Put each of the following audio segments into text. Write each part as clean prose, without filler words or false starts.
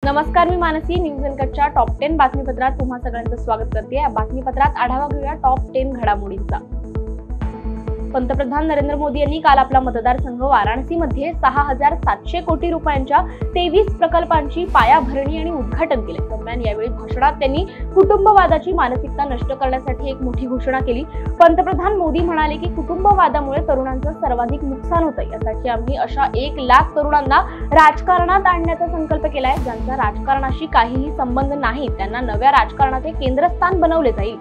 नमस्कार, मी Mansi. News अनकटच्या top 10 बातमीपत्रात तुम्हा सगळ्यांचं स्वागत करते. या बातमीपत्रात आढावा घेऊया टॉप 10 घडामोडींचा. पंतप्रधान नरेंद्र मोदी यांनी काल आपला मतदारसंघ वाराणसीमध्ये 6,700 कोटी रुपयांच्या 23 प्रकल्पांची पायाभरणी आणि उद्घाटन केले. दरम्यान यावेळी भाषणात त्यांनी कुटुंबवादाची मानसिकता नष्ट करण्यासाठी एक मोठी घोषणा केली. पंतप्रधान मोदी म्हणाले की कुटुंबवादामुळे तरुणांचं सर्वाधिक नुकसान होतं. यासाठी आम्ही अशा 1 लाख तरुणांना राजकारणात आणण्याचा संकल्प केलाय. ज्यांचा राजकारणाशी काहीही संबंध नाही त्यांना नव्या राजकारणाचे केंद्रस्थान बनवले जाईल.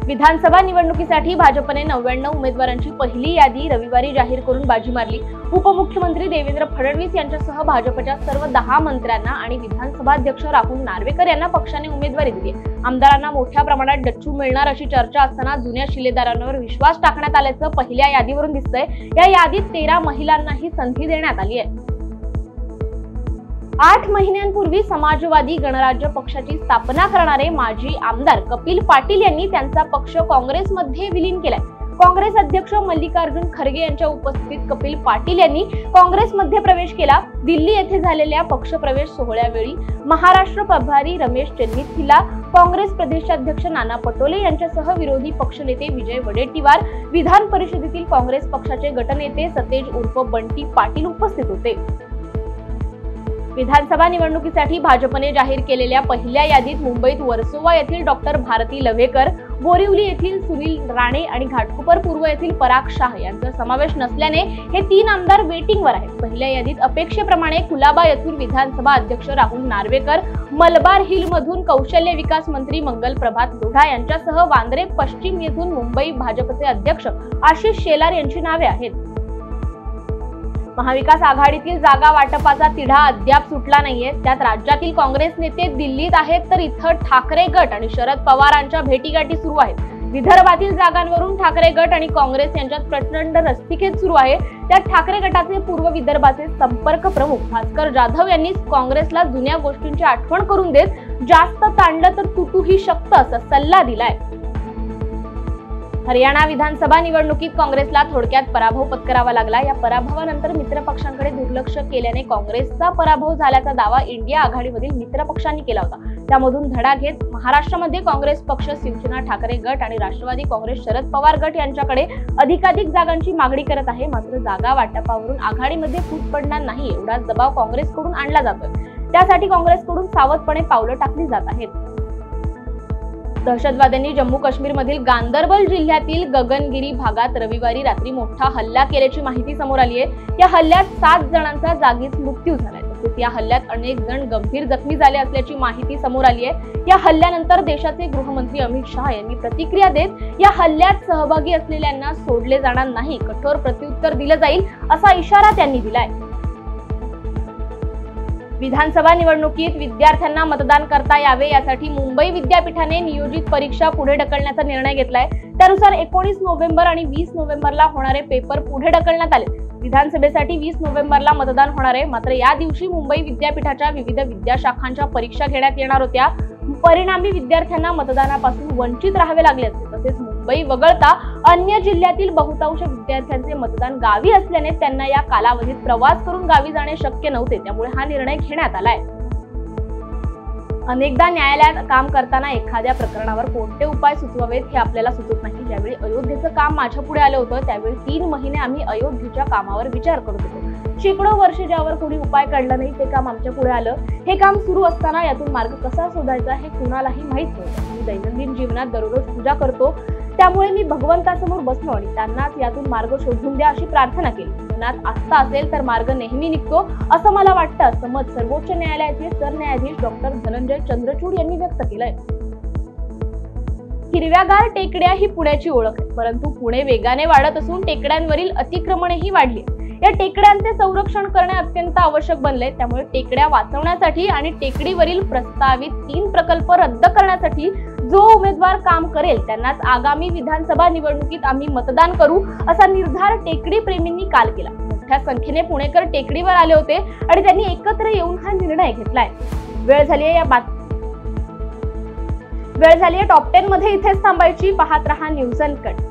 विधानसभा निवडणुकीसाठी भाजपने 99 उमेदवारांची पहिली यादी रविवारी जाहीर करून बाजी मारली. उपमुख्यमंत्री देवेंद्र फडणवीस यांच्यासह भाजपच्या सर्व 10 मंत्र्यांना आणि विधानसभा अध्यक्ष राहुल नार्वेकर यांना पक्षाने उमेदवारी दिली. आमदारांना मोठ्या प्रमाणात डच्चू मिळणार अशी चर्चा असताना जुन्या शिलेदारांवर विश्वास टाकण्यात आल्याचं पहिल्या यादीवरून दिसतंय. या यादीत 13 महिलांनाही संधी देण्यात आली आहे. 8 महिन्यांपूर्वी समाजवादी गणराज्य पक्षाची स्थापना करणारे माजी आमदार कपिल पाटील यांनी त्यांचा पक्ष काँग्रेसमध्ये विलीन केलाय. काँग्रेस अध्यक्ष मल्लिकार्जुन खरगे यांच्या उपस्थितीत कपिल पाटील यांनी काँग्रेसमध्ये प्रवेश केला. दिल्ली येथे झालेल्या पक्षप्रवेश सोहळ्यावेळी महाराष्ट्र प्रभारी रमेश चन्नीथिला, काँग्रेस प्रदेशाध्यक्ष नाना पटोले यांच्यासह विरोधी पक्षनेते विजय वडेट्टीवार, विधान परिषदेतील काँग्रेस पक्षाचे गटनेते सतेज उर्फ बंटी पाटील उपस्थित होते. विधानसभा निवडणुकीसाठी भाजपने जाहीर केलेल्या पहिल्या यादीत मुंबईत वर्सोवा येथील डॉक्टर भारती लव्हेकर, बोरिवली येथील सुनील राणे आणि घाटकोपर पूर्व येथील पराग शाह यांचा समावेश नसल्याने हे 3 आमदार वेटिंगवर आहेत. पहिल्या यादीत अपेक्षेप्रमाणे कुलाबा येथून विधानसभा अध्यक्ष राहुल नार्वेकर, मलबार हिल मधून कौशल्य विकास मंत्री मंगल प्रभात लोढा यांच्यासह वांद्रे पश्चिम येथून मुंबई भाजपचे अध्यक्ष आशिष शेलार यांची नावे आहेत. महाविकास आघाडीतील जागा वाटपाचा तिढा अद्याप सुटला नाहीये. त्यात राज्यातील काँग्रेस नेते दिल्लीत आहेत तर इथं ठाकरे गट आणि शरद पवारांच्या भेटीगाठी सुरू आहेत. विदर्भातील जागांवरून ठाकरे गट आणि काँग्रेस यांच्यात प्रचंड रस्सीखेच सुरू आहे. त्यात ठाकरे गटाचे पूर्व विदर्भाचे संपर्क प्रमुख भास्कर जाधव यांनी काँग्रेसला जुन्या गोष्टींची आठवण करून देत जास्त ताणलं तर तुटूही शकतं असा सल्ला दिलाय. हरियाणा विधानसभा निवडणुकीत काँग्रेसला थोडक्यात पराभव पत्करावा लागला. या पराभवानंतर मित्रपक्षांकडे दुर्लक्ष केल्याने काँग्रेसचा पराभव झाल्याचा दावा इंडिया आघाडीमधील मित्रपक्षांनी केला होता. त्यामधून धडा घेत महाराष्ट्रामध्ये काँग्रेस पक्ष, शिवसेना, ठाकरे गट आणि राष्ट्रवादी काँग्रेस, शरद पवार गट यांच्याकडे अधिकाधिक जागांची मागणी करत आहे. मात्र जागा वाटपावरून आघाडीमध्ये फूट पडणार नाही एवढा दबाव काँग्रेसकडून आणला जातोय. त्यासाठी काँग्रेसकडून सावधपणे पावलं टाकली जात आहेत. दहशतवाद्यांनी जम्मू काश्मीर मधील गांदरबल जिल्ह्यातील गगनगिरी भागात रविवारी रात्री मोठा हल्ला केल्याची माहिती समोर आली आहे. या हल्ल्यात 7 जणांचा जागीच मृत्यू झालाय. तसेच या हल्ल्यात अनेक जण गंभीर जखमी झाले असल्याची माहिती समोर आली आहे. या हल्ल्यानंतर देशाचे गृहमंत्री अमित शहा यांनी प्रतिक्रिया देत या हल्ल्यात सहभागी असलेल्यांना सोडले जाणार नाही, कठोर प्रत्युत्तर दिलं जाईल असा इशारा त्यांनी दिलाय. विधानसभा निवडणुकीत विद्यार्थ्यांना मतदान करता यावे यासाठी मुंबई विद्यापीठाने नियोजित परीक्षा पुढे ढकलण्याचा निर्णय घेतलाय. त्यानुसार 19 नोव्हेंबर आणि 20 नोव्हेंबरला होणारे पेपर पुढे ढकलण्यात आले. विधानसभेसाठी 20 नोव्हेंबरला मतदान होणार आहे. मात्र या दिवशी मुंबई विद्यापीठाच्या विविध विद्याशाखांच्या परीक्षा घेण्यात येणार होत्या. परिणामी विद्यार्थ्यांना मतदानापासून वंचित राहावे लागले असते. तसेच मुंबई वगळता अन्य जिल्ह्यातील बहुतांश विद्यार्थ्यांचे मतदान गावी असल्याने त्यांना या कालावधीत प्रवास करून गावी जाणे शक्य नव्हते. त्यामुळे हा निर्णय घेण्यात आलाय. अनेकदा न्यायालयात काम करताना एखाद्या प्रकरणावर कोणते उपाय सुचवावेत हे आपल्याला सुचत नाही. ज्यावेळी अयोध्येचं काम माझ्या पुढे आलं होतं त्यावेळी 3 महिने आम्ही अयोध्येच्या कामावर विचार करत होतो. शेकडो वर्ष ज्यावर कोणी उपाय काढला नाही ते काम आमच्या पुढे आलं. हे काम सुरू असताना यातून मार्ग कसा शोधायचा हे कुणालाही माहित नव्हतं. मी दैनंदिन जीवनात दररोज पूजा करतो. त्यामुळे मी भगवंतासमोर बसलो आणि त्यांनाच यातून मार्ग शोधून द्या अशी प्रार्थना केली. मनात आस्था असेल तर मार्ग नेहमी निघतो असं मला वाटतं, असं मत सर्वोच्च न्यायालयाचे सरन्यायाधीश डॉक्टर धनंजय चंद्रचूड यांनी व्यक्त केलंय. हिरव्यागार टेकड्या ही पुण्याची ओळख आहे. परंतु पुणे वेगाने वाढत असून टेकड्यांवरील अतिक्रमणही वाढली. या टेकड्यांचे संरक्षण करणे अत्यंत आवश्यक बनले. त्यामुळे टेकड्या वाचवण्यासाठी आणि टेकडीवरील प्रस्तावित 3 प्रकल्प रद्द करण्यासाठी जो उमेदवार काम करेल त्यांनाच आगामी विधानसभा निवडणुकीत आम्ही मतदान करू असा निर्धार टेकडी प्रेमींनी काल केला. मोठ्या संख्येने पुणेकर टेकडीवर आले होते आणि त्यांनी एकत्र येऊन हा निर्णय घेतलाय. वेळ झाली आहे टॉप 10 मध्ये इथेच थांबायची. पाहत रहा न्यूज अनकट.